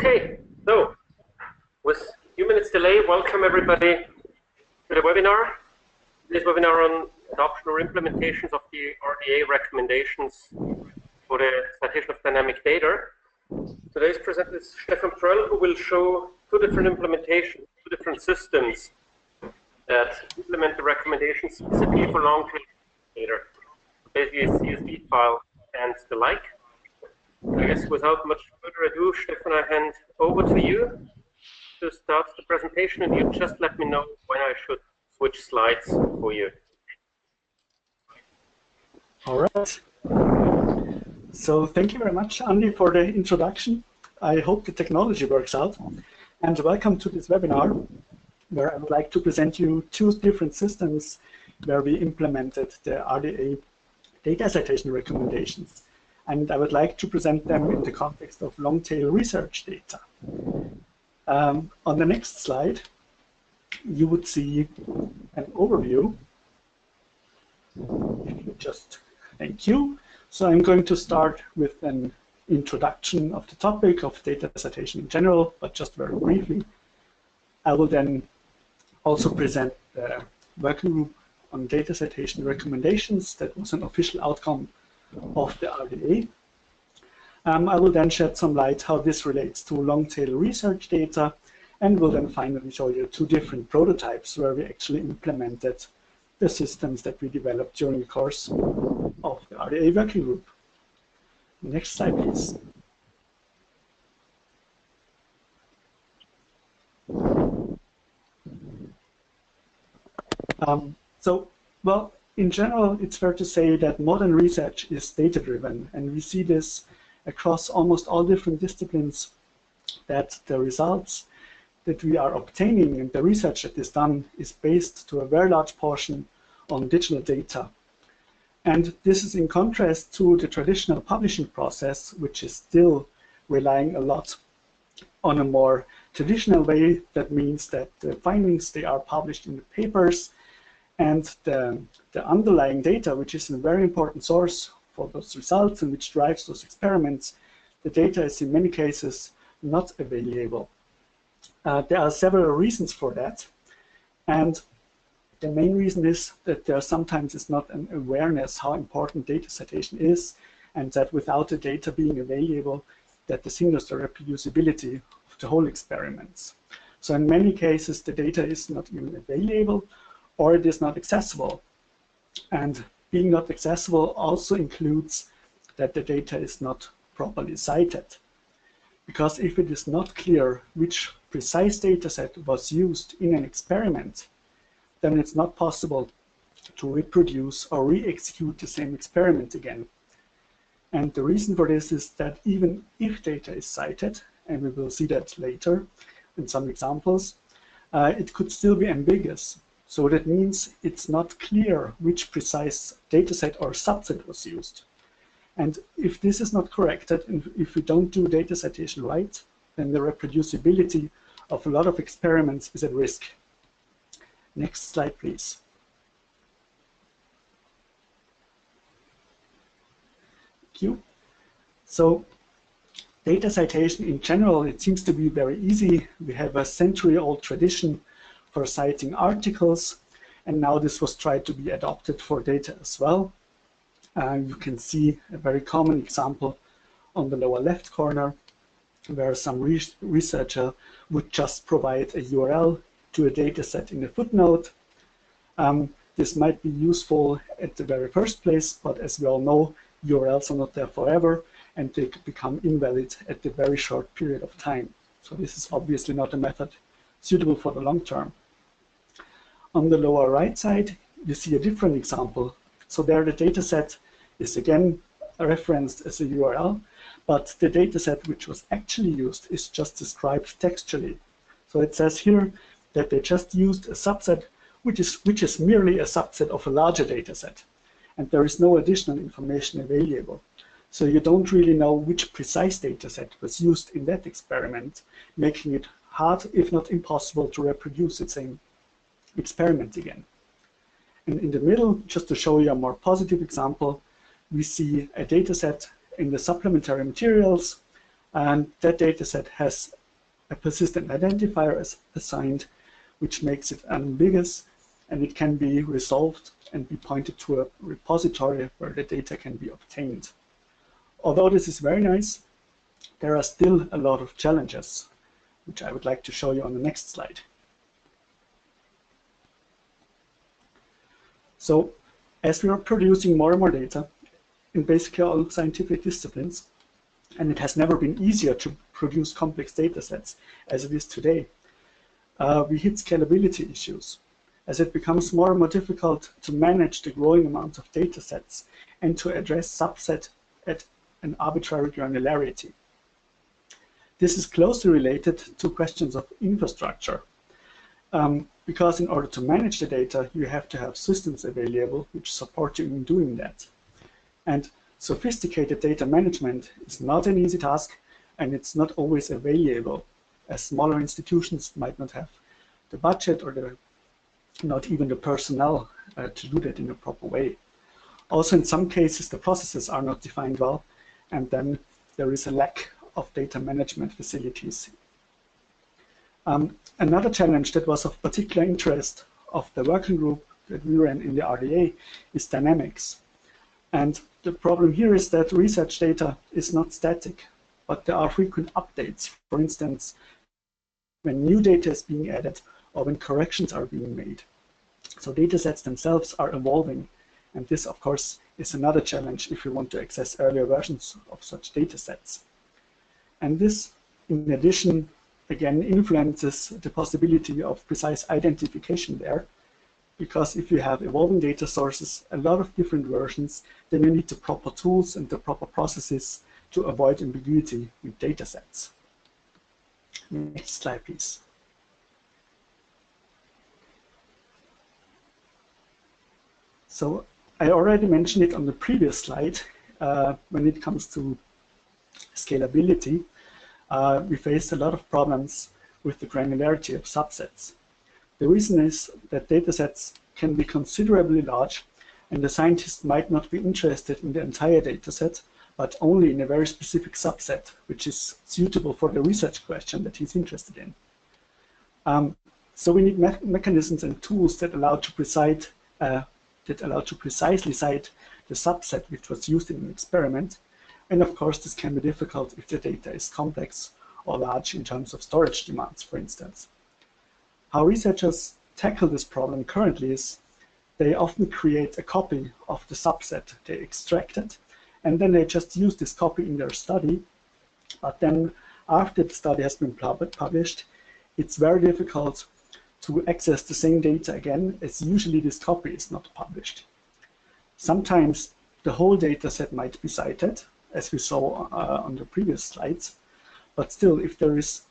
Okay, so with a few minutes delay, welcome everybody to the webinar. This webinar on adoption or implementations of the RDA recommendations for the citation of dynamic data. Today's presenter is Stefan Pröll, who will show two different implementations, two different systems that implement the recommendations specifically for long-tail data, basically a CSV file and the like. I guess without much further ado, Stefan, I hand over to you to start the presentation, and you just let me know when I should switch slides for you. All right. So thank you very much, Andy, for the introduction. I hope the technology works out. And welcome to this webinar, where I would like to present you two different systems where we implemented the RDA Data Citation Recommendations. And I would like to present them in the context of long-tail research data. On the next slide, you would see an overview. Thank you. So I'm going to start with an introduction of the topic of data citation in general, but just very briefly. I will then also present the working group on data citation recommendations. That was an official outcome of the RDA. I will then shed some light how this relates to long-tail research data, and will then finally show you two different prototypes where we actually implemented the systems that we developed during the course of the RDA Working Group. Next slide, please. Well, in general, it's fair to say that modern research is data-driven, and we see this across almost all different disciplines, that the results that we are obtaining and the research that is done is based to a very large portion on digital data. And this is in contrast to the traditional publishing process, which is still relying a lot on a more traditional way. That means that the findings, they are published in the papers, and the underlying data, which is a very important source for those results and which drives those experiments, the data is in many cases not available. There are several reasons for that, and the main reason is that there sometimes is not an awareness how important data citation is, and that without the data being available, that this hinders the reproducibility of the whole experiments. So in many cases, the data is not even available, or it is not accessible. And being not accessible also includes that the data is not properly cited. Because if it is not clear which precise data set was used in an experiment, then it's not possible to reproduce or re-execute the same experiment again. And the reason for this is that even if data is cited, and we will see that later in some examples, it could still be ambiguous. So that means it's not clear which precise dataset or subset was used. And if this is not corrected, and if we don't do data citation right, then the reproducibility of a lot of experiments is at risk. Next slide, please. Thank you. So data citation in general, it seems to be very easy. We have a century-old tradition for citing articles, and now this was tried to be adopted for data as well. You can see a very common example on the lower left corner, where some researcher would just provide a URL to a data set in a footnote. This might be useful at the very first place, but as we all know, URLs are not there forever, and they could become invalid at the very short period of time. So this is obviously not a method suitable for the long term. On the lower right side, you see a different example. So there the data set is again referenced as a URL, but the data set which was actually used is just described textually. So it says here that they just used a subset which is merely a subset of a larger data set, and there is no additional information available. So you don't really know which precise data set was used in that experiment, making it hard, if not impossible, to reproduce the same experiment again. And in the middle, just to show you a more positive example, we see a data set in the supplementary materials And that dataset has a persistent identifier assigned, which makes it unambiguous, and it can be resolved and be pointed to a repository where the data can be obtained. Although this is very nice, there are still a lot of challenges, which I would like to show you on the next slide. So, as we are producing more and more data in basically all scientific disciplines, and it has never been easier to produce complex data sets as it is today, we hit scalability issues, as it becomes more and more difficult to manage the growing amount of data sets and to address subset at an arbitrary granularity. This is closely related to questions of infrastructure, because in order to manage the data, you have to have systems available which support you in doing that. And sophisticated data management is not an easy task, and it's not always available, as smaller institutions might not have the budget or not even the personnel to do that in a proper way. Also, in some cases, the processes are not defined well, and then there is a lack of data management facilities. Another challenge that was of particular interest of the working group that we ran in the RDA is dynamics. And the problem here is that research data is not static, but there are frequent updates. For instance, when new data is being added or when corrections are being made. So data sets themselves are evolving, and this, of course, is another challenge if you want to access earlier versions of such data sets. And this, in addition, again, influences the possibility of precise identification there, because if you have evolving data sources, a lot of different versions, then you need the proper tools and the proper processes to avoid ambiguity with data sets. Next slide, please. So I already mentioned it on the previous slide. When it comes to scalability, we face a lot of problems with the granularity of subsets. The reason is that datasets can be considerably large, and the scientist might not be interested in the entire dataset, but only in a very specific subset, which is suitable for the research question that he's interested in. So we need mechanisms and tools that allow to precisely cite the subset which was used in an experiment. And of course, this can be difficult if the data is complex or large in terms of storage demands, for instance. How researchers tackle this problem currently is they often create a copy of the subset they extracted, and then they just use this copy in their study. But then after the study has been published, it's very difficult to access the same data again, as usually this copy is not published. Sometimes the whole data set might be cited, as we saw on the previous slides, but still, if there is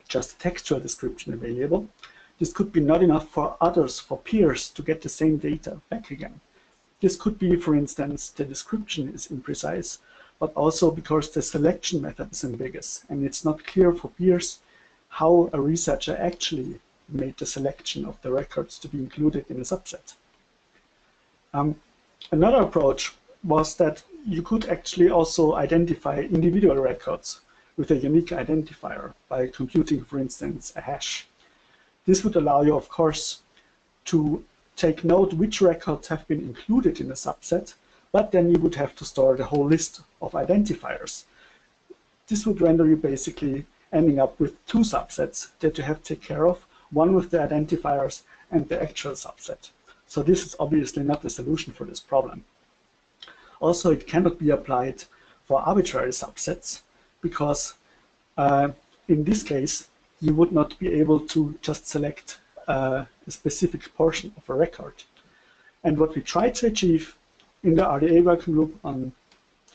just a textual description available, this could be not enough for others, for peers, to get the same data back again. This could be, for instance, the description is imprecise, but also because the selection method is ambiguous, and it's not clear for peers how a researcher actually made the selection of the records to be included in a subset. Another approach was that you could actually also identify individual records with a unique identifier by computing, for instance, a hash. This would allow you, of course, to take note which records have been included in a subset, but then you would have to store the whole list of identifiers. This would render you basically ending up with two subsets that you have to take care of, one with the identifiers and the actual subset. So this is obviously not the solution for this problem. Also, it cannot be applied for arbitrary subsets, because in this case, you would not be able to just select a specific portion of a record. And what we tried to achieve in the RDA working group on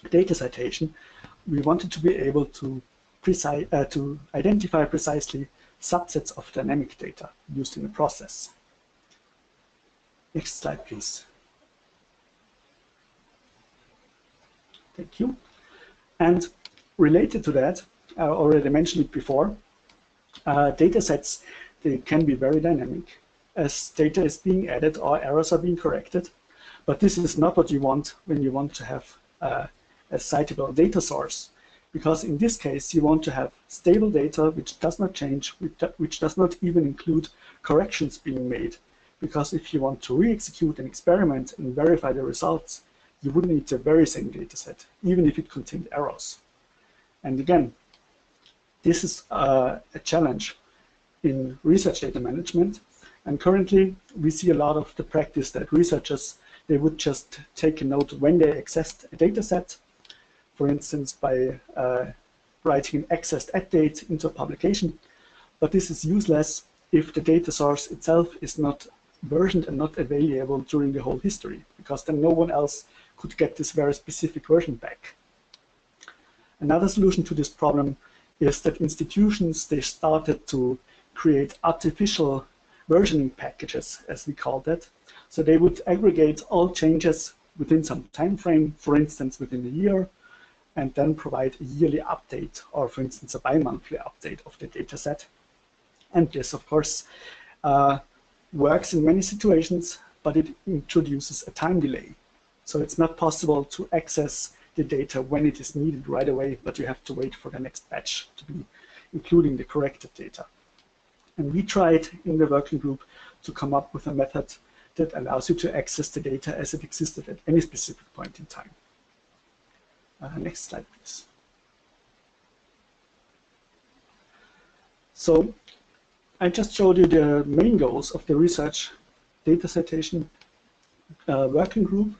data citation, we wanted to be able to identify precisely subsets of dynamic data used in the process. Next slide, please. Thank you. And related to that, I already mentioned it before, data sets, they can be very dynamic as data is being added or errors are being corrected. But this is not what you want when you want to have a citable data source. because in this case you want to have stable data which does not change, which does not even include corrections being made. Because if you want to re-execute an experiment and verify the results, you would need the very same data set, even if it contained errors. And again, this is a challenge in research data management. And currently, we see a lot of the practice that researchers, they would just take a note when they accessed a data set, for instance, by writing an accessed at date into a publication. But this is useless if the data source itself is not versioned and not available during the whole history, because then no one else could get this very specific version back. Another solution to this problem is that institutions, they started to create artificial versioning packages, as we call that. So they would aggregate all changes within some time frame, for instance, within a year, and then provide a yearly update, or for instance, a bi-monthly update of the data set. And this, of course, works in many situations, but it introduces a time delay. So it's not possible to access the data when it is needed right away, but you have to wait for the next batch to be including the corrected data. And we tried in the working group to come up with a method that allows you to access the data as it existed at any specific point in time. Next slide, please. So I just showed you the main goals of the research data citation working group.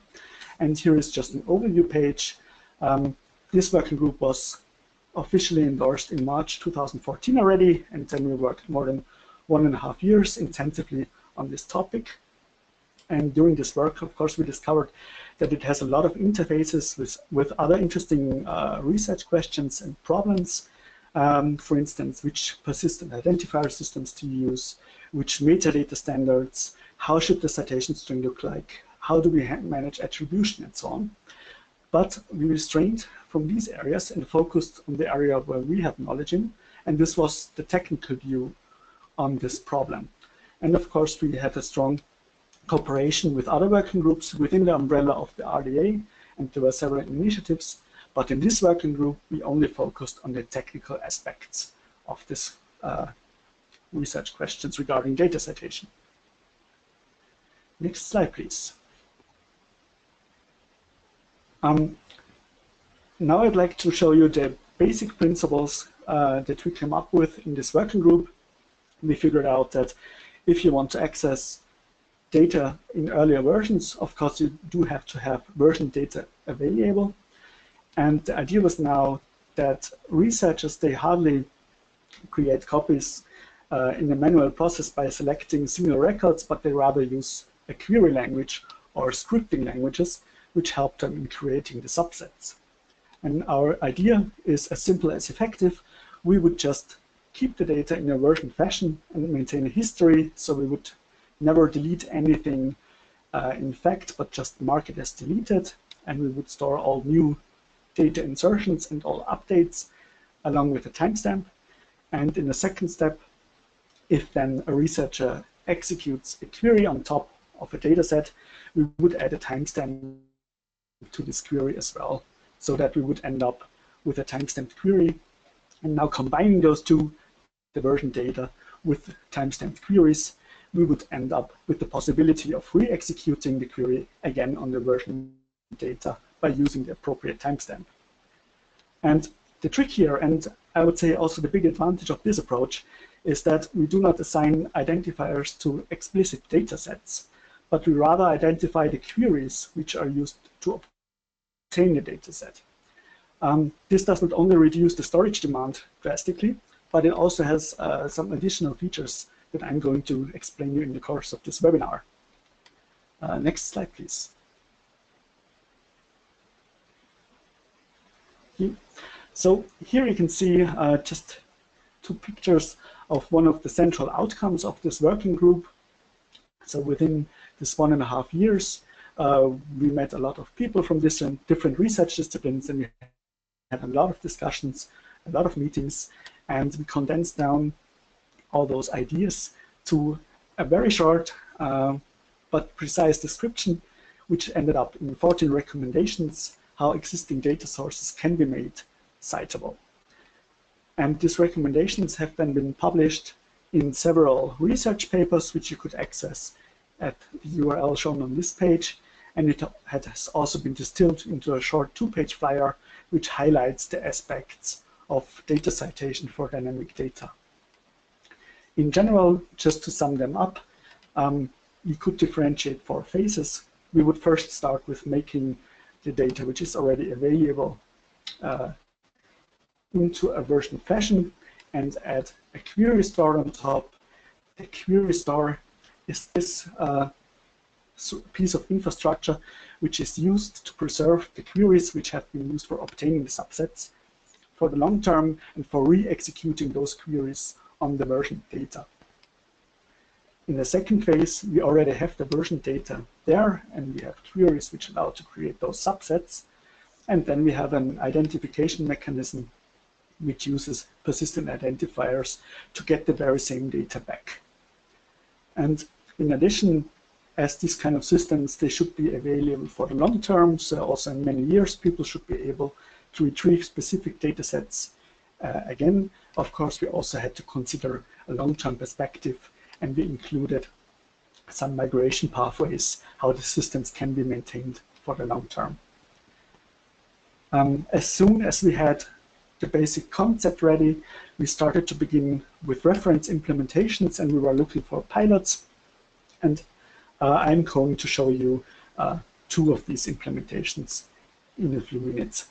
And here is just an overview page. This working group was officially endorsed in March 2014 already, and then we worked more than 1.5 years intensively on this topic. And during this work, of course, we discovered that it has a lot of interfaces with other interesting research questions and problems. For instance, which persistent identifier systems to use, which metadata standards, how should the citation string look like, how do we manage attribution, and so on. But we restrained from these areas and focused on the area where we have knowledge in, and this was the technical view on this problem. And of course, we had a strong cooperation with other working groups within the umbrella of the RDA, and there were several initiatives. But in this working group, we only focused on the technical aspects of this research questions regarding data citation. Next slide, please. Now I'd like to show you the basic principles that we came up with in this working group. We figured out that if you want to access data in earlier versions, of course, you do have to have version data available. And the idea was now that researchers, they hardly create copies in a manual process by selecting single records, but they rather use a query language or scripting languages, which help them in creating the subsets. And our idea is as simple as effective. We would just keep the data in a version fashion and maintain a history, so we would never delete anything in fact, but just mark it as deleted, and we would store all new data insertions and all updates along with a timestamp. And in the second step, if then a researcher executes a query on top of a data set, we would add a timestamp to this query as well, so that we would end up with a timestamped query. And now combining those two, the version data with timestamped queries, we would end up with the possibility of re-executing the query again on the version data by using the appropriate timestamp. And the trick here, and I would say also the big advantage of this approach, is that we do not assign identifiers to explicit data sets, but we rather identify the queries which are used to obtain the data set. This does not only reduce the storage demand drastically, but it also has some additional features that I'm going to explain you in the course of this webinar. Next slide, please. So here you can see just two pictures of one of the central outcomes of this working group. So within this 1.5 years, we met a lot of people from different research disciplines, and we had a lot of discussions, a lot of meetings, and we condensed down all those ideas to a very short but precise description, which ended up in 14 recommendations how existing data sources can be made citable. And these recommendations have then been published in several research papers, which you could access at the URL shown on this page. And it has also been distilled into a short 2-page flyer, which highlights the aspects of data citation for dynamic data. In general, just to sum them up, we could differentiate 4 phases. We would first start with making the data which is already available into a version fashion and add a query store on top. The query store is this piece of infrastructure which is used to preserve the queries which have been used for obtaining the subsets for the long term and for re-executing those queries on the version data. In the second phase, we already have the version data there, and we have queries which allow to create those subsets. And then we have an identification mechanism which uses persistent identifiers to get the very same data back. And in addition, as these kind of systems, they should be available for the long term, so also in many years, people should be able to retrieve specific data sets. Again, of course, we also had to consider a long-term perspective, and we included some migration pathways, how the systems can be maintained for the long term. As soon as we had the basic concept ready, we started to begin with reference implementations, and we were looking for pilots. And I'm going to show you 2 of these implementations in a few minutes.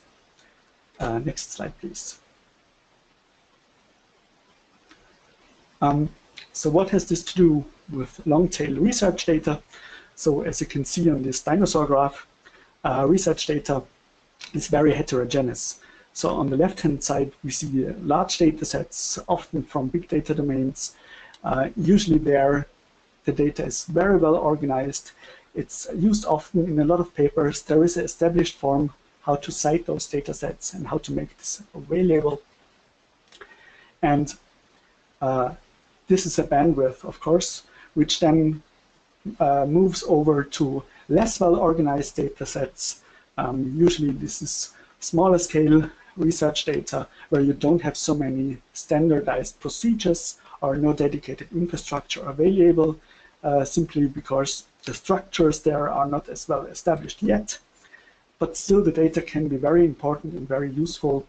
Next slide, please. So what has this to do with long-tail research data? So as you can see on this dinosaur graph, research data is very heterogeneous. So on the left-hand side, we see large data sets, often from big data domains. Usually there, the data is very well organized. It's used often in a lot of papers. There is an established form how to cite those data sets and how to make this available. And this is a bandwidth, of course, which then moves over to less well-organized data sets. Usually this is smaller scale research data where you don't have so many standardized procedures or no dedicated infrastructure available, simply because the structures there are not as well established yet. But still the data can be very important and very useful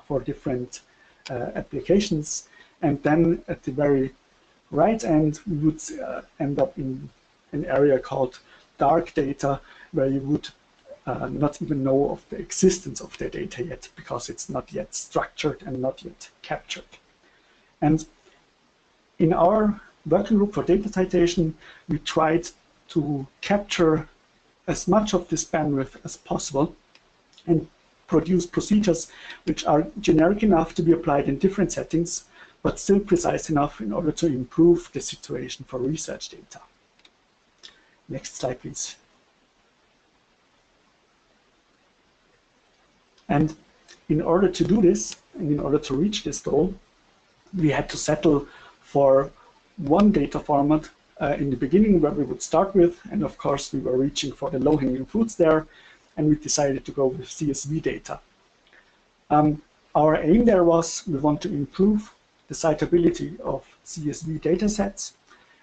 for different applications. And then at the very right end, we would end up in an area called dark data, where you would not even know of the existence of the data yet, because it's not yet structured and not yet captured. And in our working group for data citation, we tried to capture as much of this bandwidth as possible and produce procedures which are generic enough to be applied in different settings, but still precise enough in order to improve the situation for research data. Next slide, please. And in order to do this, and in order to reach this goal, we had to settle for one data format in the beginning where we would start with, and of course we were reaching for the low-hanging fruits there, and we decided to go with CSV data. Our aim there was we want to improve the citability of CSV datasets,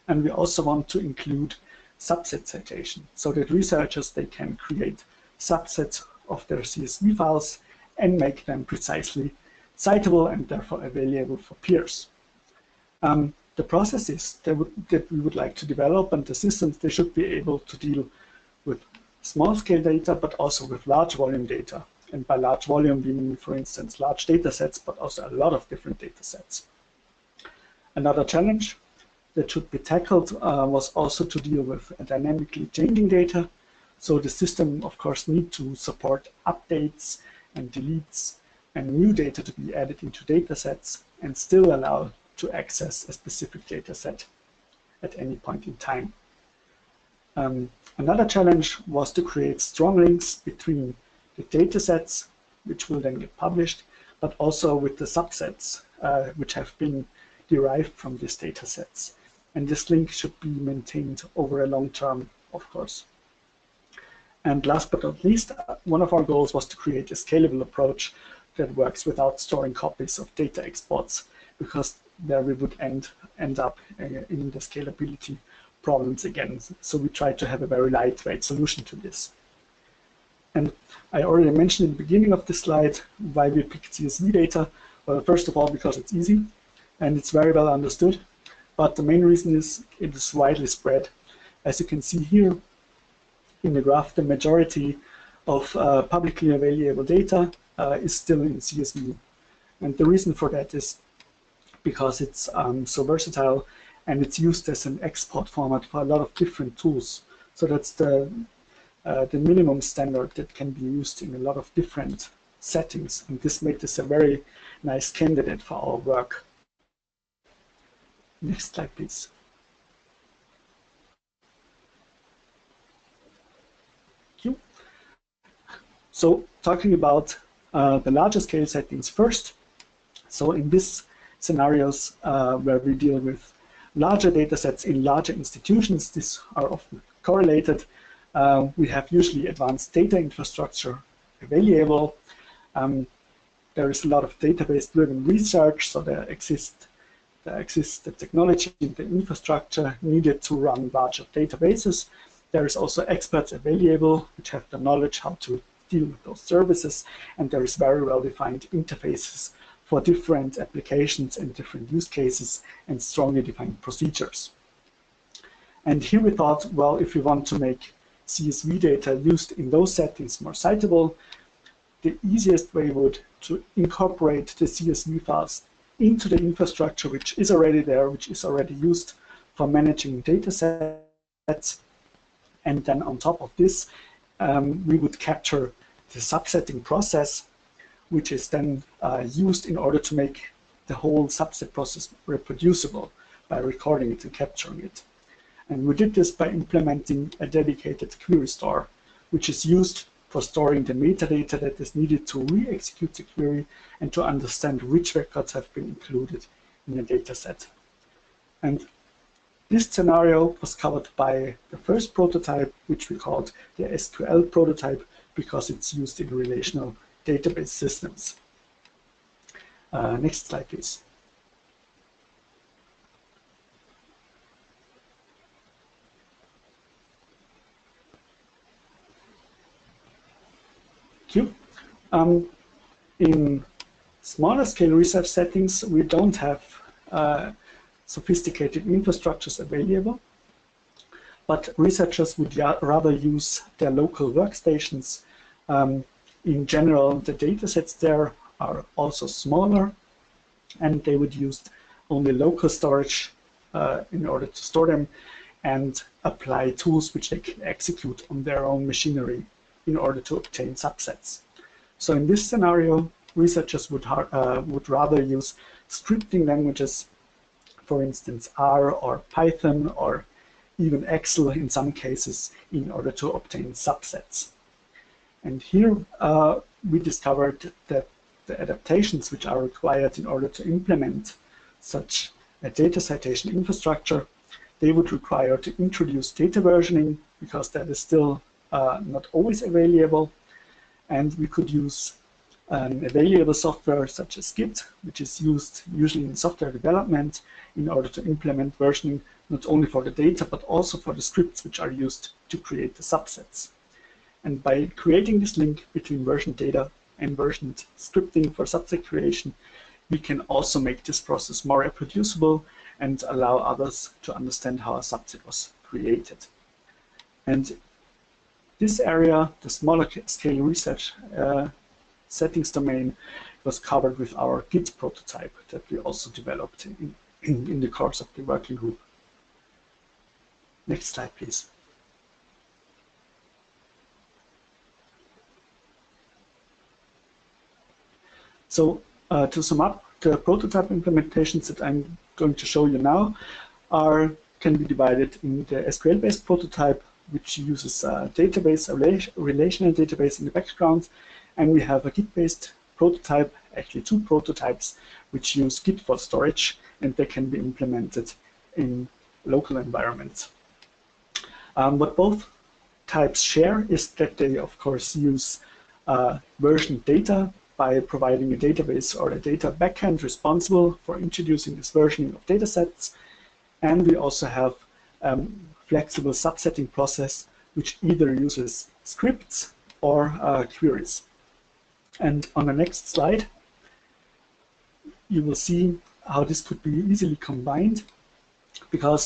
and we also want to include subset citation, so that researchers, they can create subsets of their CSV files and make them precisely citable and therefore available for peers. The processes that we would like to develop and the systems, they should be able to deal with small-scale data, but also with large volume data. And by large volume, we mean, for instance, large data sets, but also a lot of different data sets. Another challenge that should be tackled was also to deal with dynamically changing data. So the system, of course, needs to support updates and deletes and new data to be added into data sets and still allow to access a specific data set at any point in time. Another challenge was to create strong links between the data sets, which will then get published, but also with the subsets which have been derived from these data sets. And this link should be maintained over a long term, of course. And last but not least, one of our goals was to create a scalable approach that works without storing copies of data exports, because there we would end up in the scalability problems again. So we try to have a very lightweight solution to this. And I already mentioned in the beginning of the slide why we picked CSV data. Well, first of all, because it's easy and it's very well understood. But the main reason is it is widely spread. As you can see here in the graph, the majority of publicly available data is still in CSV. And the reason for that is because it's so versatile and it's used as an export format for a lot of different tools. So that's the minimum standard that can be used in a lot of different settings. And this made this a very nice candidate for our work. Next slide, please. Thank you. So talking about the larger scale settings first. So in these scenarios where we deal with larger data sets in larger institutions, these are often correlated. We have usually advanced data infrastructure available. There is a lot of database-driven research, so there exists the technology, the infrastructure needed to run larger databases. There is also experts available which have the knowledge how to deal with those services, and there is very well-defined interfaces for different applications and different use cases and strongly defined procedures. And here we thought, well, if we want to make CSV data used in those settings more citable, the easiest way would to incorporate the CSV files into the infrastructure which is already there, which is already used for managing data sets. And then on top of this, we would capture the subsetting process, which is then used in order to make the whole subset process reproducible by recording it and capturing it. And we did this by implementing a dedicated query store, which is used for storing the metadata that is needed to re-execute the query and to understand which records have been included in a data set. And this scenario was covered by the first prototype, which we called the SQL prototype, because it's used in relational database systems. Next slide, please. Thank you. In smaller scale research settings, we don't have sophisticated infrastructures available, but researchers would rather use their local workstations. In general, the datasets there are also smaller, and they would use only local storage in order to store them and apply tools which they can execute on their own machinery in order to obtain subsets. So in this scenario, researchers would rather use scripting languages, for instance, R or Python or even Excel in some cases, in order to obtain subsets. And here we discovered that the adaptations which are required in order to implement such a data citation infrastructure, they would require to introduce data versioning, because that is still not always available. And we could use available software such as Git, which is used usually in software development in order to implement versioning, not only for the data, but also for the scripts which are used to create the subsets. And by creating this link between versioned data and versioned scripting for subset creation, we can also make this process more reproducible and allow others to understand how a subset was created. And this area, the smaller scale research settings domain, was covered with our Git prototype that we also developed in the course of the working group. Next slide, please. So to sum up, the prototype implementations that I'm going to show you now can be divided in the SQL-based prototype, which uses a relational database in the background, and we have a Git-based prototype, actually two prototypes, which use Git for storage, and they can be implemented in local environments. What both types share is that they, of course, use versioned data by providing a database or a data backend responsible for introducing this versioning of datasets. And we also have flexible subsetting process, which either uses scripts or queries. And on the next slide, you will see how this could be easily combined, because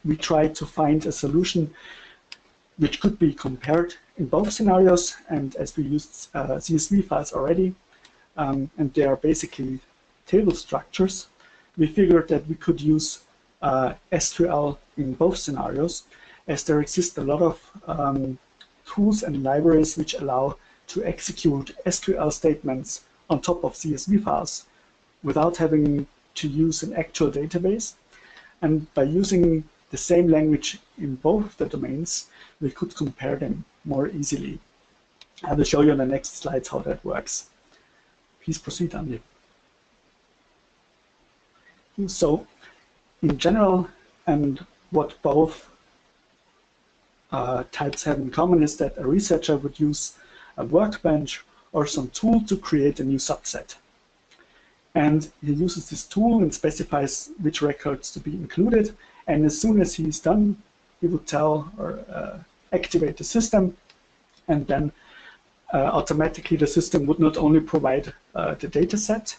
we tried to find a solution which could be compared in both scenarios. And as we used CSV files already, and they are basically table structures, we figured that we could use SQL in both scenarios, as there exist a lot of tools and libraries which allow to execute SQL statements on top of CSV files without having to use an actual database. And by using the same language in both the domains, we could compare them more easily. I will show you on the next slides how that works. Please proceed, Andy. So, in general, and what both types have in common is that a researcher would use a workbench or some tool to create a new subset. And he uses this tool and specifies which records to be included. And as soon as he's done, he would tell or activate the system, and then automatically the system would not only provide the data set,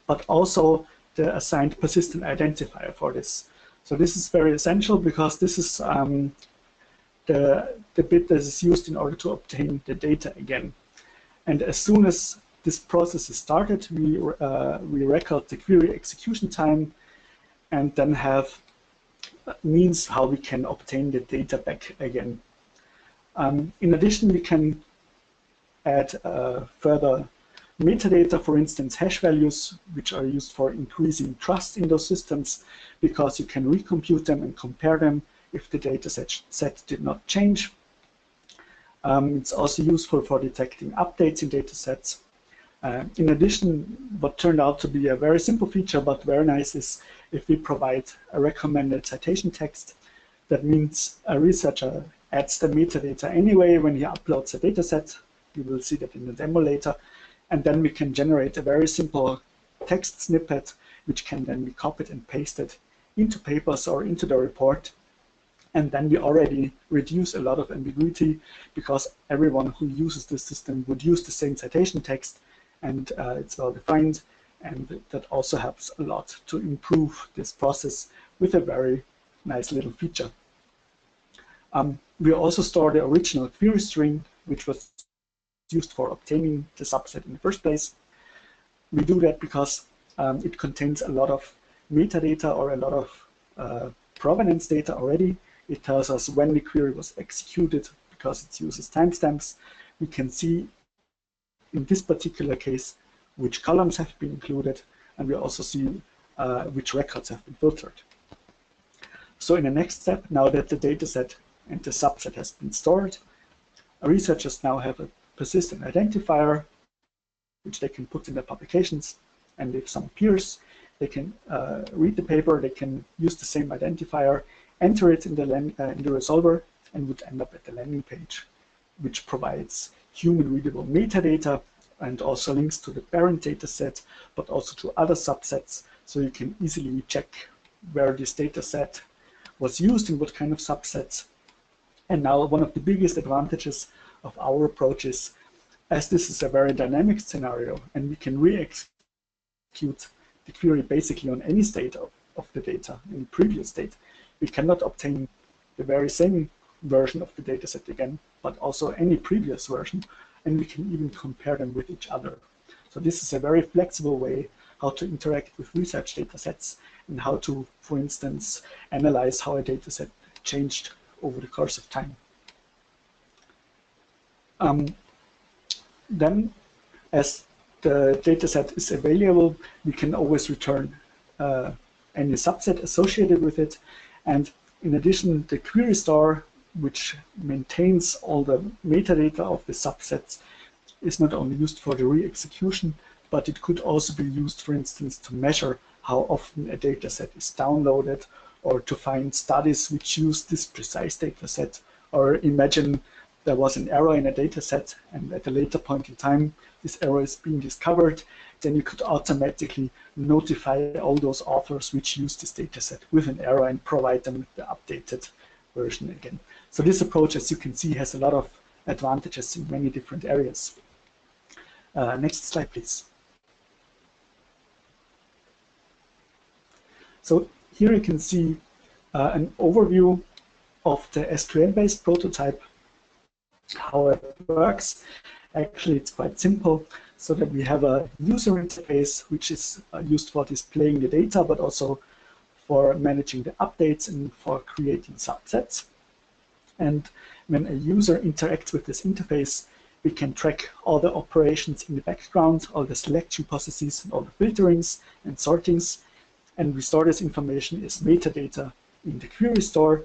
but also the assigned persistent identifier for this. So this is very essential, because this is the bit that is used in order to obtain the data again. And as soon as this process is started, we record the query execution time, and then have means how we can obtain the data back again. In addition, we can add further metadata, for instance, hash values, which are used for increasing trust in those systems, because you can recompute them and compare them if the data set did not change. It's also useful for detecting updates in data sets. In addition, what turned out to be a very simple feature, but very nice, is if we provide a recommended citation text. That means a researcher adds the metadata anyway when he uploads a data set. You will see that in the demo later. And then we can generate a very simple text snippet, which can then be copied and pasted into papers or into the report. And then we already reduce a lot of ambiguity, because everyone who uses this system would use the same citation text, and it's well defined. And that also helps a lot to improve this process with a very nice little feature. We also store the original query string, which was used for obtaining the subset in the first place. We do that because it contains a lot of metadata or a lot of provenance data already. It tells us when the query was executed, because it uses timestamps. We can see in this particular case which columns have been included, and we also see which records have been filtered. So in the next step, now that the dataset and the subset has been stored, researchers now have a persistent identifier, which they can put in their publications. And if some peers, they can read the paper, they can use the same identifier, enter it in the resolver, and would end up at the landing page, which provides human-readable metadata and also links to the parent data set, but also to other subsets, so you can easily check where this data set was used in what kind of subsets. And now one of the biggest advantages of our approach is, as this is a very dynamic scenario, and we can re-execute the query basically on any state of the data, any previous state, we cannot obtain the very same version of the dataset again, but also any previous version, and we can even compare them with each other. So this is a very flexible way how to interact with research datasets, and how to, for instance, analyze how a dataset changed over the course of time. Then, as the dataset is available, we can always return any subset associated with it. And in addition, the query store, which maintains all the metadata of the subsets, is not only used for the re-execution, but it could also be used, for instance, to measure how often a dataset is downloaded, or to find studies which use this precise dataset, or imagine there was an error in a data set, and at a later point in time, this error is being discovered, then you could automatically notify all those authors which use this data set with an error and provide them with the updated version again. So this approach, as you can see, has a lot of advantages in many different areas. Next slide, please. So here you can see an overview of the SQL-based prototype, how it works. Actually, it's quite simple, so that we have a user interface which is used for displaying the data, but also for managing the updates and for creating subsets. And when a user interacts with this interface, we can track all the operations in the background, all the selection processes, and all the filterings and sortings, and we store this information as metadata in the query store,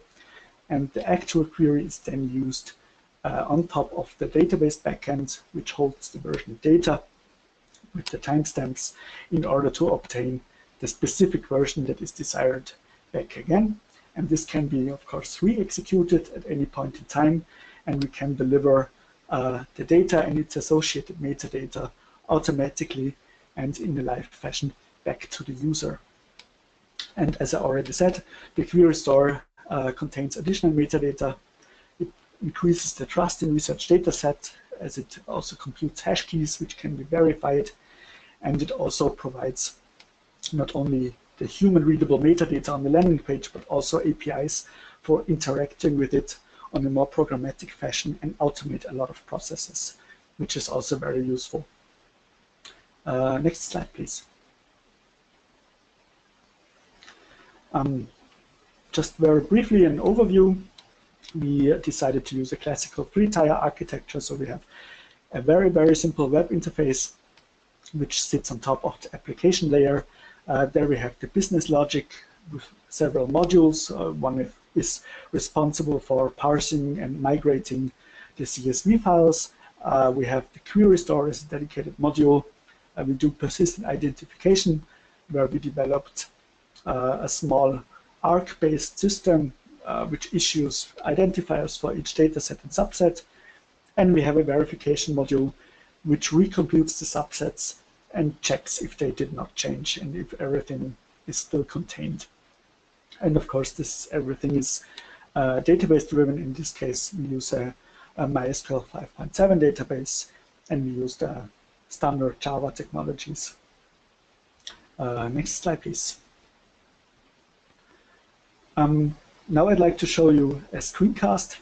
and the actual query is then used on top of the database backend, which holds the version data with the timestamps in order to obtain the specific version that is desired back again. And this can be, of course, re-executed at any point in time, and we can deliver the data and its associated metadata automatically and in a live fashion back to the user. And as I already said, the query store contains additional metadata. It increases the trust in research data set, as it also computes hash keys which can be verified, and it also provides not only the human readable metadata on the landing page, but also APIs for interacting with it on a more programmatic fashion and automate a lot of processes, which is also very useful. Next slide, please. Just very briefly, an overview. We decided to use a classical three-tier architecture, so we have a very, very simple web interface which sits on top of the application layer. There we have the business logic with several modules. One is responsible for parsing and migrating the CSV files. We have the query store as a dedicated module. We do persistent identification, where we developed a small ARC-based system which issues identifiers for each dataset and subset. And we have a verification module which recomputes the subsets and checks if they did not change and if everything is still contained. And of course, everything is database driven. In this case, we use a MySQL 5.7 database, and we use the standard Java technologies. Next slide, please. Now I'd like to show you a screencast.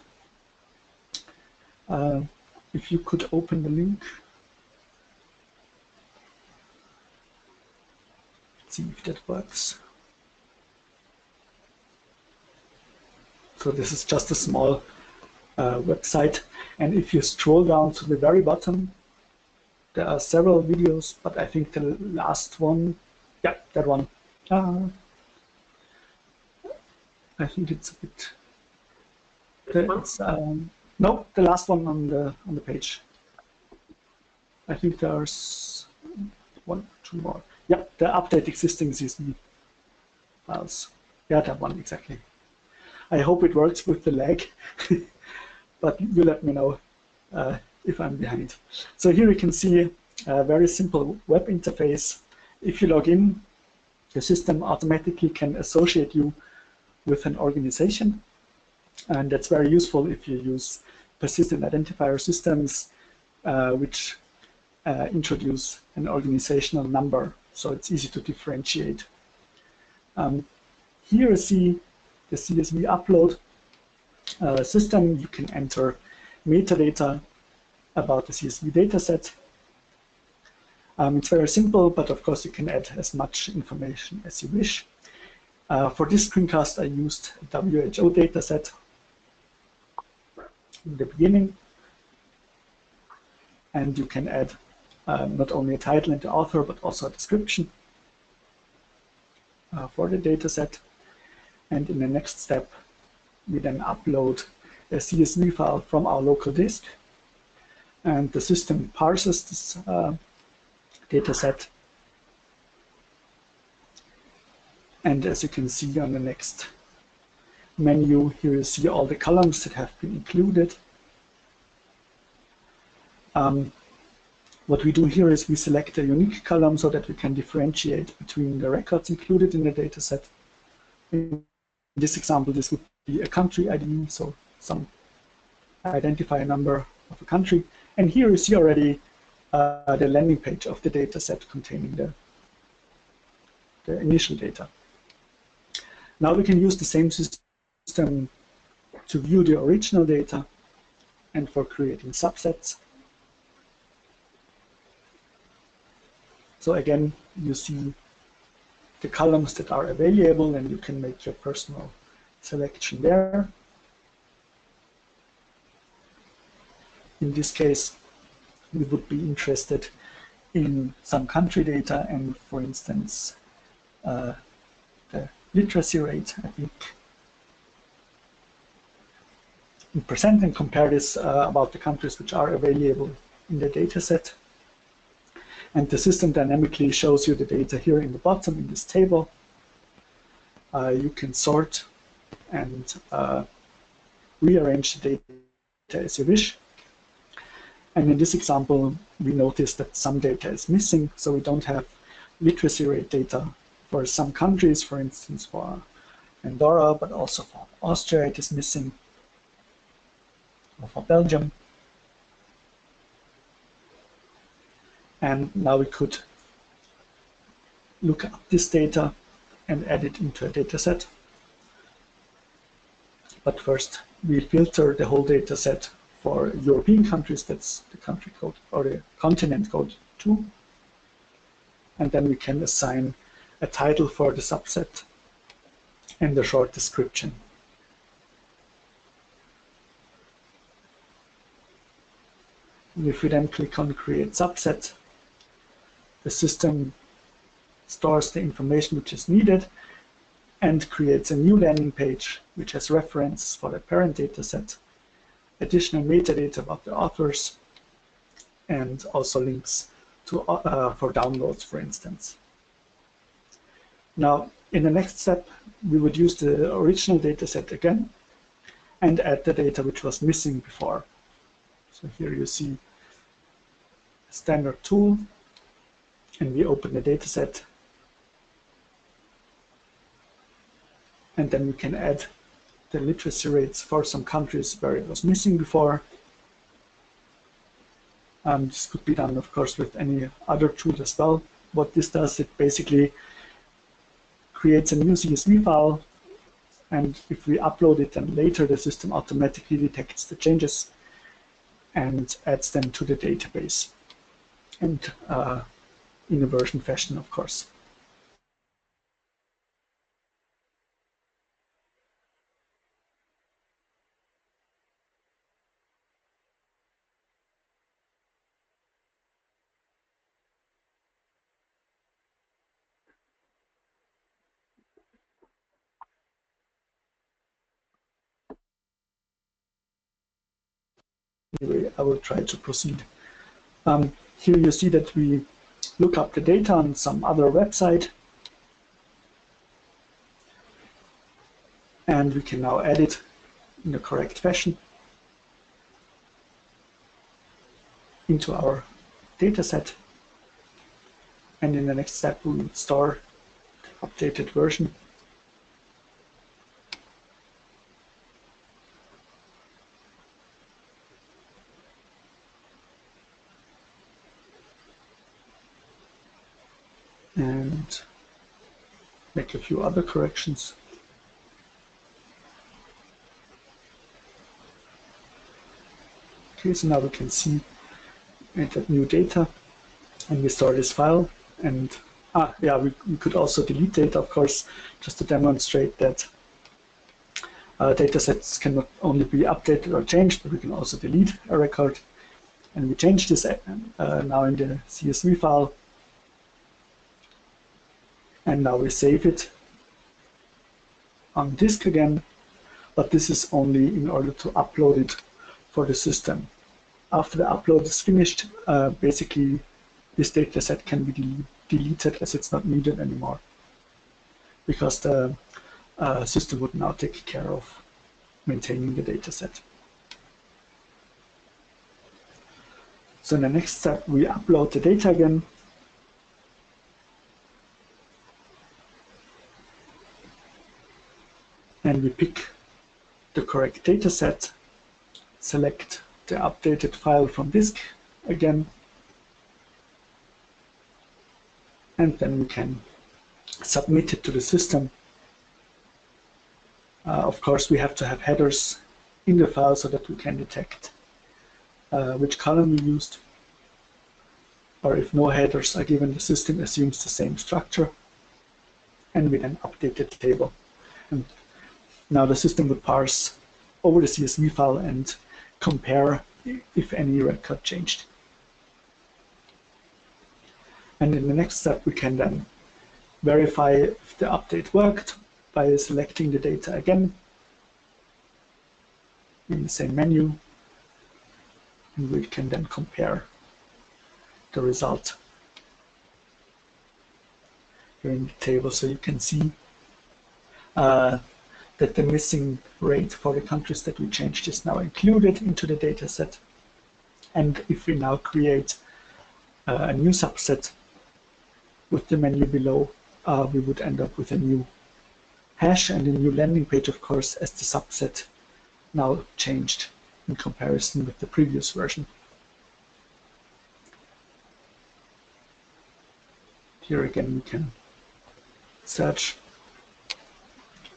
If you could open the link. Let's see if that works. So this is just a small website, and if you scroll down to the very bottom, there are several videos, but I think the last one, yeah, that one. I think it's a bit. No, the last one on the page. I think there's one, two more. Yeah, the update existing CSV files. Yeah, that one exactly. I hope it works with the lag, but you let me know if I'm behind. So here you can see a very simple web interface. If you log in, the system automatically can associate you with an organization, and that's very useful if you use persistent identifier systems which introduce an organizational number, so it's easy to differentiate. Here you see the CSV upload system. You can enter metadata about the CSV dataset. It's very simple, but of course you can add as much information as you wish. For this screencast, I used a WHO dataset in the beginning, and you can add not only a title and the author, but also a description for the dataset. And in the next step, we then upload a CSV file from our local disk, and the system parses this dataset. And as you can see on the next menu, here you see all the columns that have been included. What we do here is we select a unique column so that we can differentiate between the records included in the dataset. In this example, this would be a country ID, so some identifier number of a country. And here you see already the landing page of the dataset containing the initial data. Now we can use the same system to view the original data and for creating subsets. So again, you see the columns that are available, and you can make your personal selection there. In this case, we would be interested in some country data and, for instance, the literacy rate, I think, in percent, and compare this about the countries which are available in the dataset. And the system dynamically shows you the data here in the bottom in this table. You can sort and rearrange the data as you wish. And in this example, we notice that some data is missing, so we don't have literacy rate data for some countries, for instance, for Andorra, but also for Austria it is missing, or for Belgium. And now we could look up this data and add it into a data set. But first, we filter the whole data set for European countries, that's the country code or the continent code 2. And then we can assign a title for the subset and a short description. If we then click on Create Subset, the system stores the information which is needed and creates a new landing page which has reference for the parent dataset, additional metadata about the authors, and also links to for downloads, for instance. Now, in the next step, we would use the original dataset again and add the data which was missing before. So here you see a standard tool, and we open the dataset, and then we can add the literacy rates for some countries where it was missing before. This could be done, of course, with any other tool as well. What this does, it basically creates a new CSV file, and if we upload it, then later the system automatically detects the changes and adds them to the database, and in a version fashion, of course. Anyway, I will try to proceed. Here you see that we look up the data on some other website, and we can now add it in the correct fashion into our data set. And in the next step, we will store the updated version. And make a few other corrections. Okay, so now we can see that new data, and we store this file. And yeah, we could also delete data, of course, just to demonstrate that datasets can not only be updated or changed, but we can also delete a record. And we change this now in the CSV file. And now we save it on disk again, but this is only in order to upload it for the system. After the upload is finished, basically this data set can be deleted as it's not needed anymore, because the system would now take care of maintaining the data set. So in the next step, we upload the data again. And we pick the correct data set, select the updated file from disk again, and then we can submit it to the system. Of course, we have to have headers in the file so that we can detect which column we used, or if no headers are given, the system assumes the same structure, and we then update the table. And now the system would parse over the CSV file and compare if any record changed. And in the next step, we can then verify if the update worked by selecting the data again in the same menu, and we can then compare the result here in the table. So you can see that the missing rate for the countries that we changed is now included into the data set. And if we now create a new subset with the menu below, we would end up with a new hash and a new landing page, of course, as the subset now changed in comparison with the previous version. Here again, we can search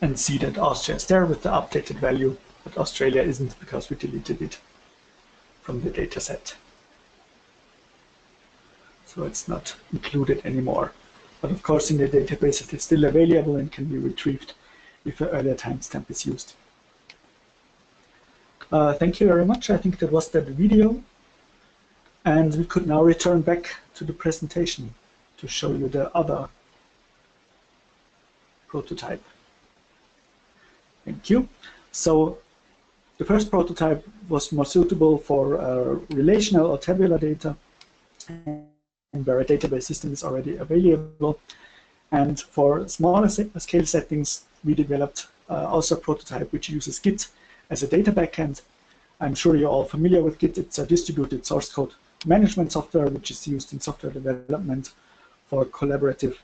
and see that Austria is there with the updated value, but Australia isn't because we deleted it from the data set. So it's not included anymore. But of course, in the database, it is still available and can be retrieved if an earlier timestamp is used. Thank you very much. I think that was that video. And we could now return back to the presentation to show you the other prototype. Thank you. So the first prototype was more suitable for relational or tabular data, and where a database system is already available. And for smaller scale settings, we developed also a prototype which uses Git as a data backend. I'm sure you're all familiar with Git. It's a distributed source code management software which is used in software development for collaborative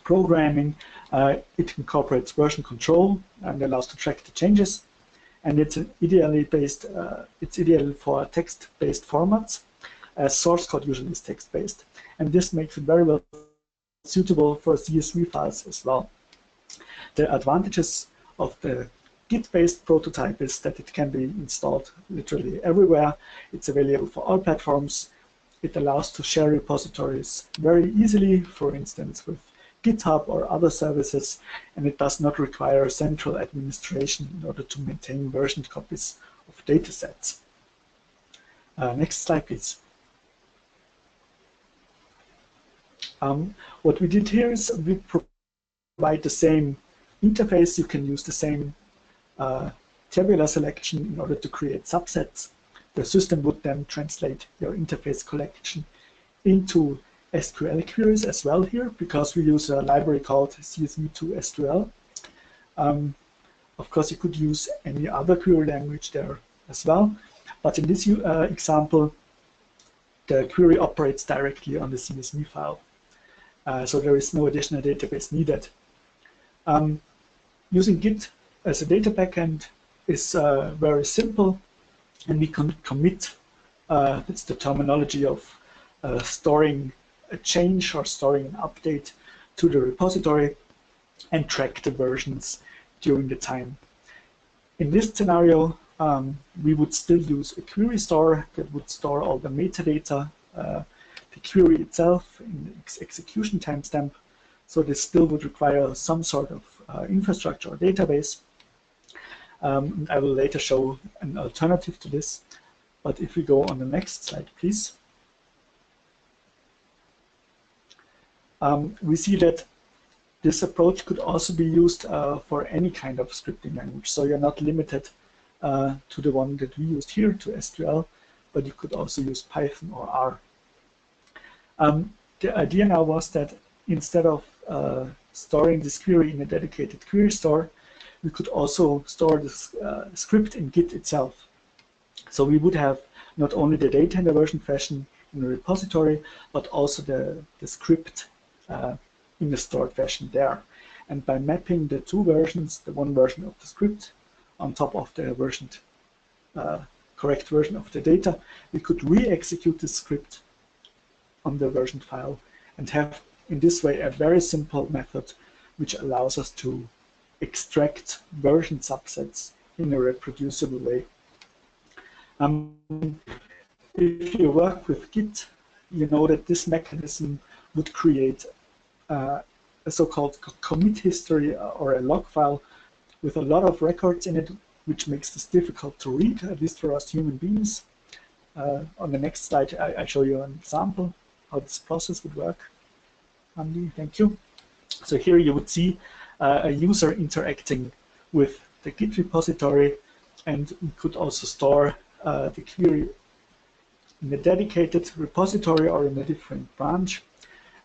programming. It incorporates version control and allows to track the changes. And it's ideally based. It's ideal for text-based formats, as source code usually is text-based. And this makes it very well suitable for CSV files as well. The advantages of the Git-based prototype is that it can be installed literally everywhere. It's available for all platforms. It allows to share repositories very easily, for instance, with GitHub or other services, and it does not require central administration in order to maintain versioned copies of datasets. Next slide, please. What we did here is we provide the same interface. You can use the same tabular selection in order to create subsets. The system would then translate your interface collection into SQL queries as well here, because we use a library called CSV2SQL. Of course, you could use any other query language there as well. But in this example, the query operates directly on the CSV file. So there is no additional database needed. Using Git as a data backend is very simple, and we can commit, it's the terminology of storing a change or storing an update to the repository and track the versions during the time. In this scenario, we would still use a query store that would store all the metadata, the query itself in the execution timestamp. So this still would require some sort of infrastructure or database. I will later show an alternative to this. But if we go on the next slide, please. We see that this approach could also be used for any kind of scripting language. So you're not limited to the one that we used here, to SQL, but you could also use Python or R. The idea now was that instead of storing this query in a dedicated query store, we could also store this script in Git itself. So we would have not only the data in the version fashion in the repository, but also the script in the stored fashion there. And by mapping the two versions, the one version of the script on top of the versioned correct version of the data, we could re-execute the script on the version file and have in this way a very simple method which allows us to extract version subsets in a reproducible way. If you work with Git, you know that this mechanism would create a so-called commit history or a log file with a lot of records in it, which makes this difficult to read, at least for us human beings. On the next slide, I show you an example how this process would work. Andy, thank you. So here you would see a user interacting with the Git repository, and we could also store the query in a dedicated repository or in a different branch.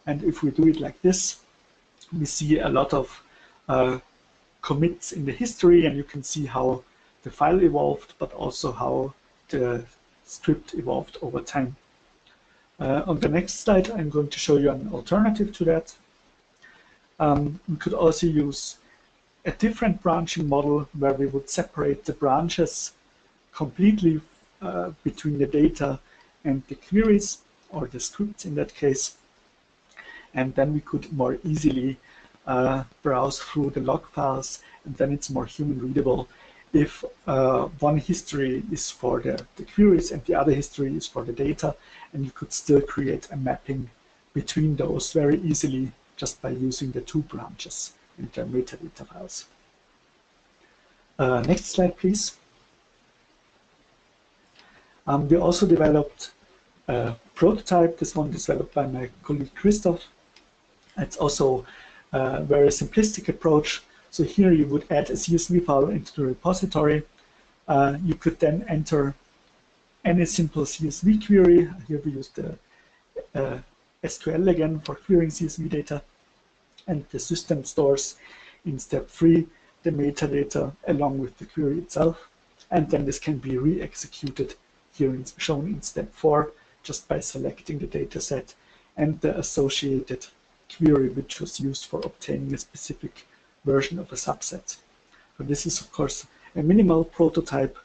And if we do it like this, we see a lot of commits in the history, and you can see how the file evolved, but also how the script evolved over time. On the next slide, I'm going to show you an alternative to that. We could also use a different branching model where we would separate the branches completely between the data and the queries, or the scripts in that case. And then we could more easily browse through the log files, and then it's more human readable if one history is for the queries and the other history is for the data, and you could still create a mapping between those very easily just by using the two branches in their metadata files. Next slide, please. We also developed a prototype, this one developed by my colleague Christoph. It's also a very simplistic approach. So here you would add a CSV file into the repository. You could then enter any simple CSV query. Here we use the SQL again for querying CSV data. And the system stores in step 3 the metadata along with the query itself. And then this can be re-executed here shown in step 4 just by selecting the data set and the associated query which was used for obtaining a specific version of a subset. So this is of course a minimal prototype,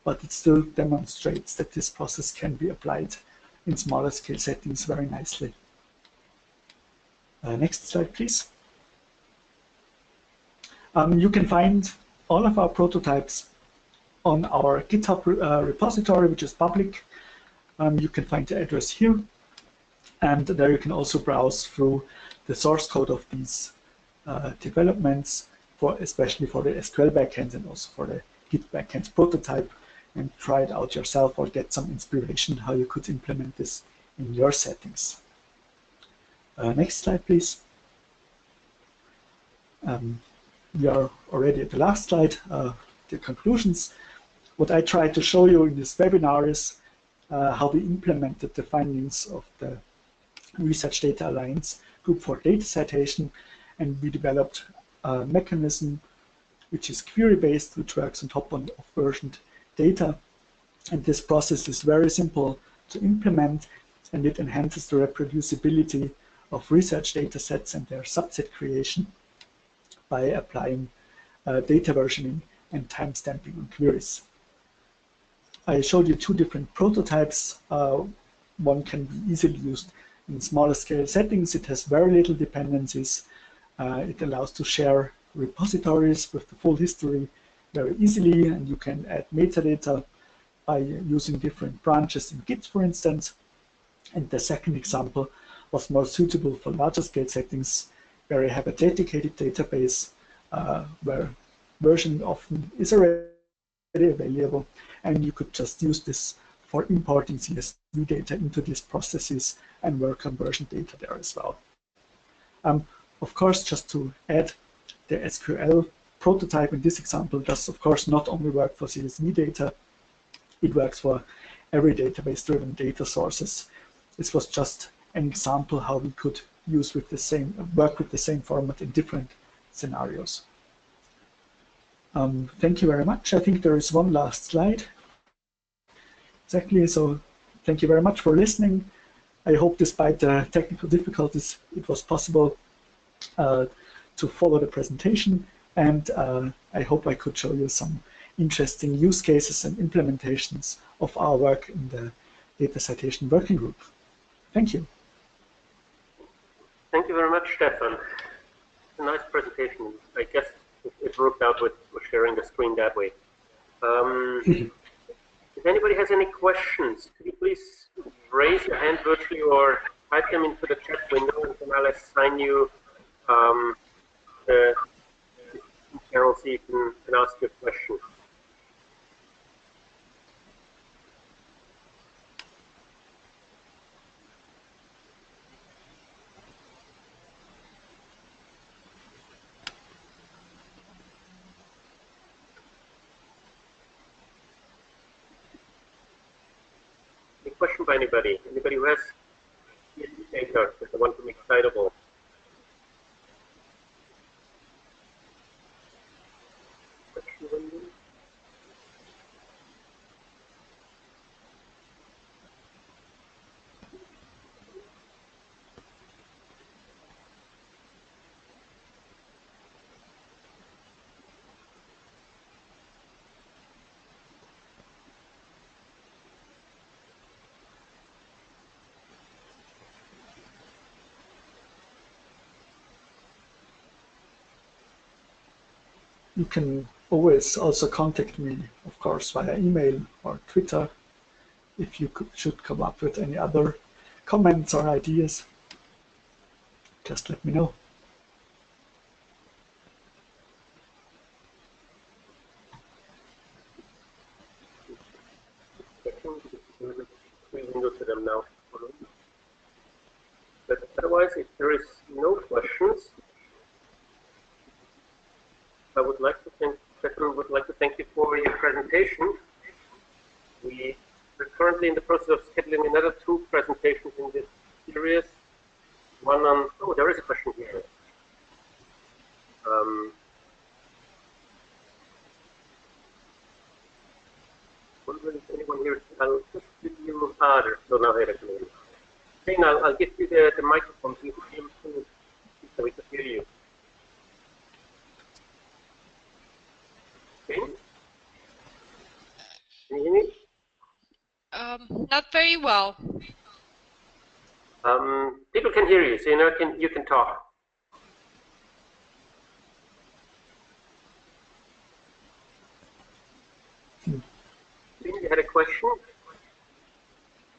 but it still demonstrates that this process can be applied in smaller scale settings very nicely. Next slide, please. You can find all of our prototypes on our GitHub repository, which is public. You can find the address here, and there you can also browse through the source code of these developments, especially for the SQL backend and also for the Git backend prototype, and try it out yourself or get some inspiration how you could implement this in your settings. Next slide, please. We are already at the last slide, the conclusions. What I tried to show you in this webinar is how we implemented the findings of the Research Data Alliance group for data citation, and we developed a mechanism which is query-based, which works on top of versioned data. And this process is very simple to implement, and it enhances the reproducibility of research data sets and their subset creation by applying data versioning and timestamping on queries. I showed you two different prototypes. One can be easily used in smaller scale settings. It has very little dependencies. It allows to share repositories with the full history very easily, and you can add metadata by using different branches in Git, for instance. And the second example was more suitable for larger scale settings, where you have a dedicated database where version often is already available, and you could just use this for importing CSV data into these processes and work on version data there as well. Of course, just to add, the SQL prototype in this example does of course not only work for CSV data, it works for every database-driven data sources. This was just an example how we could use with the same, work with the same format in different scenarios. Thank you very much. I think there is one last slide. Exactly. So thank you very much for listening. I hope despite the technical difficulties, it was possible to follow the presentation. And I hope I could show you some interesting use cases and implementations of our work in the Data Citation Working Group. Thank you. Thank you very much, Stefan. It's a nice presentation. I guess it worked out with sharing the screen that way. If anybody has any questions, could you please raise your hand virtually or type them into the chat window, and then I'll assign you Carol, so you can ask your question. Any question by anybody? Anybody who has CSV data that they want to make citable? You can always also contact me, of course, via email or Twitter if you should come up with any other comments or ideas. Just let me know. To them now. But otherwise, if there is no questions, I would like to thank Stefan would like to thank you for your presentation. We're currently in the process of scheduling another 2 presentations in this series. One on there is a question here. Wondering if anyone here. I'll just give you so now here Jane, I'll give you the microphone so you can be able to speak so we can hear you. Jane? Can you hear me? Not very well. People can hear you, so you can talk. Jane, you had a question?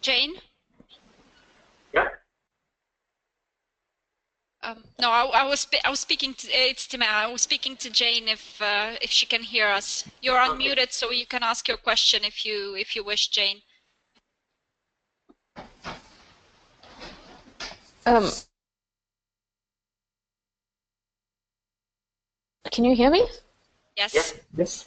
Jane? Yeah. No, I was speaking to it's Tim. I was speaking to Jane if she can hear us. You're unmuted, so you can ask your question if you wish, Jane. Can you hear me? Yes. Yes.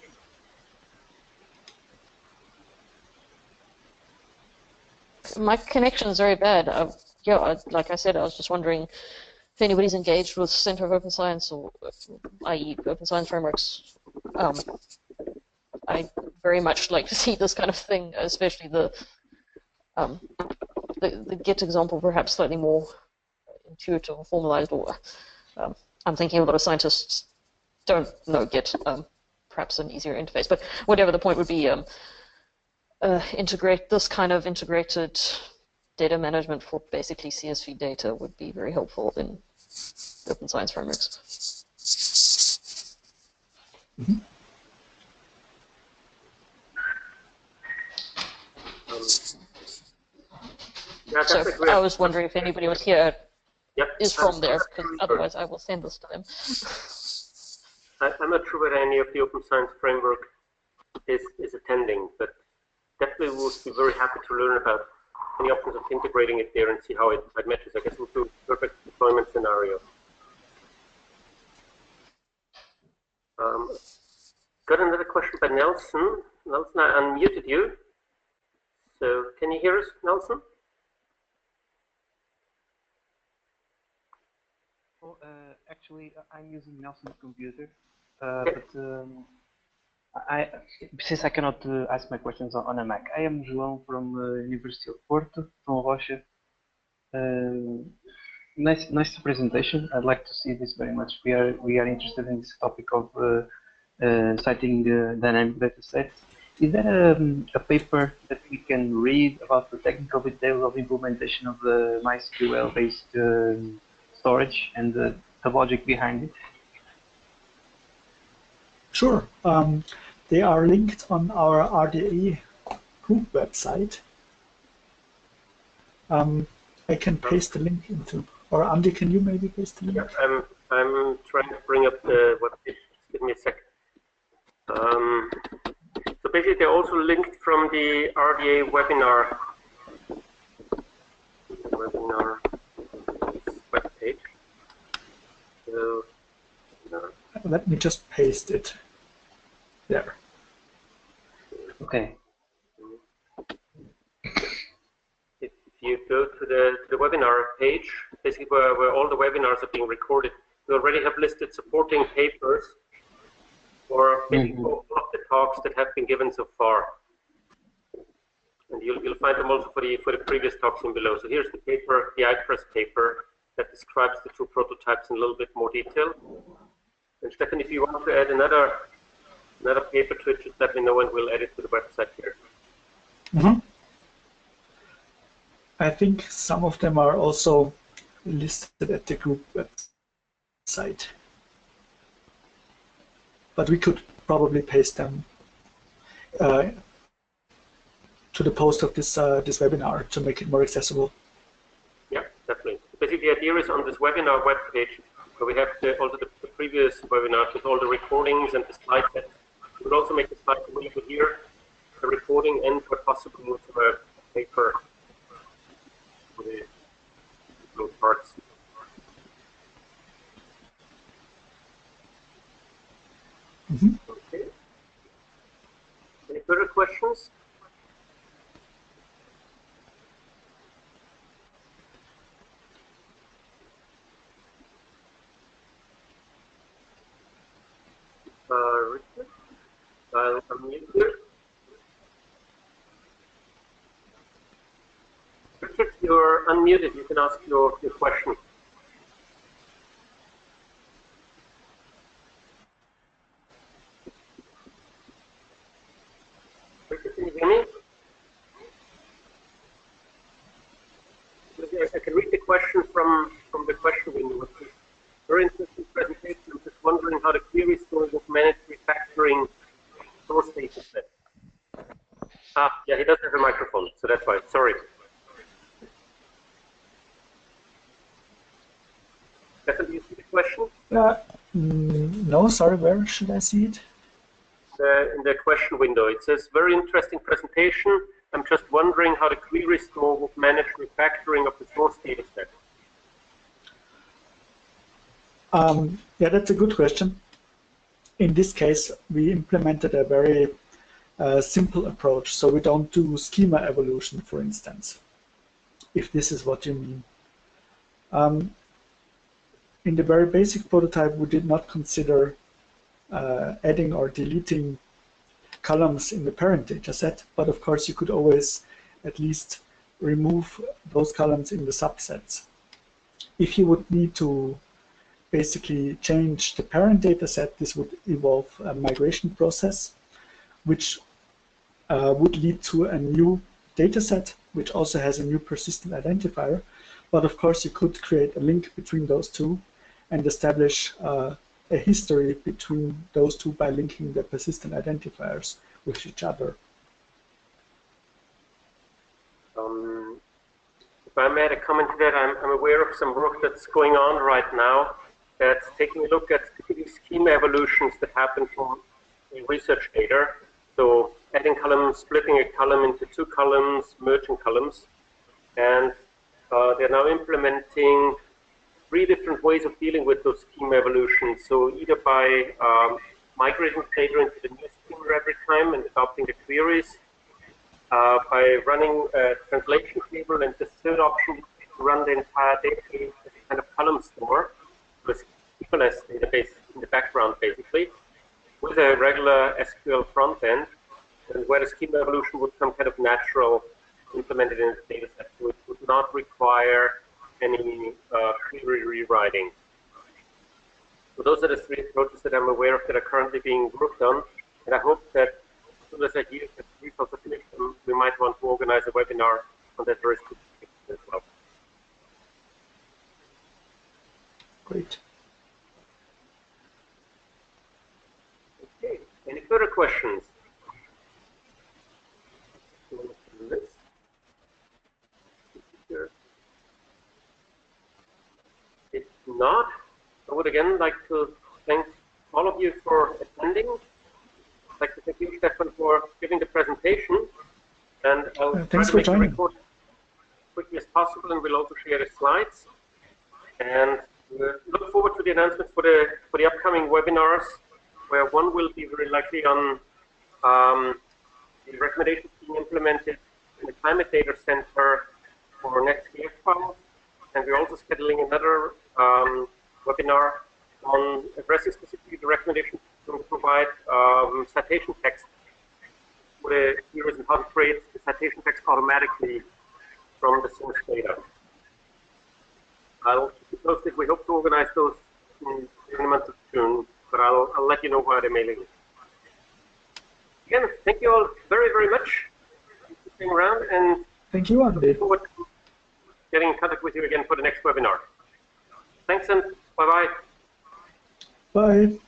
My connection is very bad. Yeah, like I said, I was just wondering if anybody's engaged with Center of Open Science, or i.e. Open Science Frameworks. I very much like to see this kind of thing, especially the Git example, perhaps slightly more intuitive or formalized. Or I'm thinking a lot of scientists don't know Git, perhaps an easier interface. But whatever the point would be, integrate this kind of integrated data management for basically CSV data would be very helpful in open science frameworks. Mm-hmm. Yeah, So I was wondering if anybody was here is from there, because otherwise I will send this to them. I'm not sure whether any of the Open Science Framework is attending, but definitely would be very happy to learn about any options of integrating it there and see how it matches. I guess it would be a perfect deployment scenario. Got another question by Nelson. Nelson, I unmuted you. So can you hear us, Nelson? Well, actually, I'm using Nelson's computer, but Since I cannot ask my questions on a Mac, I am João from University of Porto, João Rocha. Nice presentation. I'd like to see this very much. We are interested in this topic of citing dynamic data sets. Is there a paper that we can read about the technical details of implementation of the MySQL-based storage and the logic behind it? Sure. They are linked on our RDA group website. I can paste the link into, or Andy, can you maybe paste the link? Yeah, I'm trying to bring up the webpage. Give me a second. So basically, they're also linked from the RDA webinar webpage. So, let me just paste it there. Okay. If you go to the webinar page, basically where all the webinars are being recorded, we already have listed supporting papers for basically all of the talks that have been given so far. And you'll find them also for the previous talks in below. So here's the paper, the iPress paper, that describes the two prototypes in a little bit more detail. And Stefan, if you want to add another paper to it, just let me know and we'll add it to the website here. Mm-hmm. I think some of them are also listed at the group website. But we could probably paste them to the post of this webinar to make it more accessible. Yeah, definitely. Basically, the idea is on this webinar webpage, where we have also the previous webinars with all the recordings and the slide set. We will also make the slide available here, the recording, and where possible to a paper for the little parts. Mm-hmm. Okay. Any further questions? Richard, I'll unmute you. Richard, you're unmuted. You can ask your question. Richard, can you hear me? I can read the question from the question window. Very interesting presentation. I'm just wondering how the query store was managed refactoring source data set. Yeah, he doesn't have a microphone, so that's why. Sorry. Stefan, do you see the question? No, sorry, where should I see it? In the question window. It says, very interesting presentation. I'm just wondering how the query store would manage refactoring of the source data set. Yeah, that's a good question. In this case, we implemented a very simple approach. So we don't do schema evolution, for instance, if this is what you mean. In the very basic prototype, we did not consider adding or deleting columns in the parent data set, but of course you could always at least remove those columns in the subsets. If you would need to basically change the parent data set, this would involve a migration process, which would lead to a new data set, which also has a new persistent identifier. But of course, you could create a link between those two and establish a history between those two by linking the persistent identifiers with each other. If I may add a comment to that, I'm aware of some work that's going on right now that's taking a look at these schema evolutions that happen from research data. So adding columns, splitting a column into two columns, merging columns. And they're now implementing 3 different ways of dealing with those schema evolutions. So either by migrating data into the new schema every time and adopting the queries, by running a translation table, and the third option is to run the entire database as a kind of column store with schemaless database in the background, basically. with a regular SQL front end, and where the schema evolution would come kind of natural implemented in the data set, so it would not require any query rewriting. So those are the three approaches that I'm aware of that are currently being worked on, and I hope that as soon as I hear that the results are finished, we might want to organize a webinar on that very specific as well. Great. Okay, any further questions? If not, I would again like to thank all of you for attending. I'd like to thank you, Stefan, for giving the presentation. And I'll try to make the report as quickly as possible, and we'll also share the slides. And look forward to the announcement for the upcoming webinars, where one will be very likely on the recommendations being implemented in the Climate Data Center for NetScale files. And we're also scheduling another webinar on addressing specifically the recommendations to provide citation text for the queries and how to create the citation text automatically from the source data. I'll keep you posted. We hope to organize those in the month of June, but I'll let you know via the mailing list. Again, thank you all very, very much for staying around, and thank you, Andy. Look forward to getting in contact with you again for the next webinar. Thanks, and bye-bye. Bye.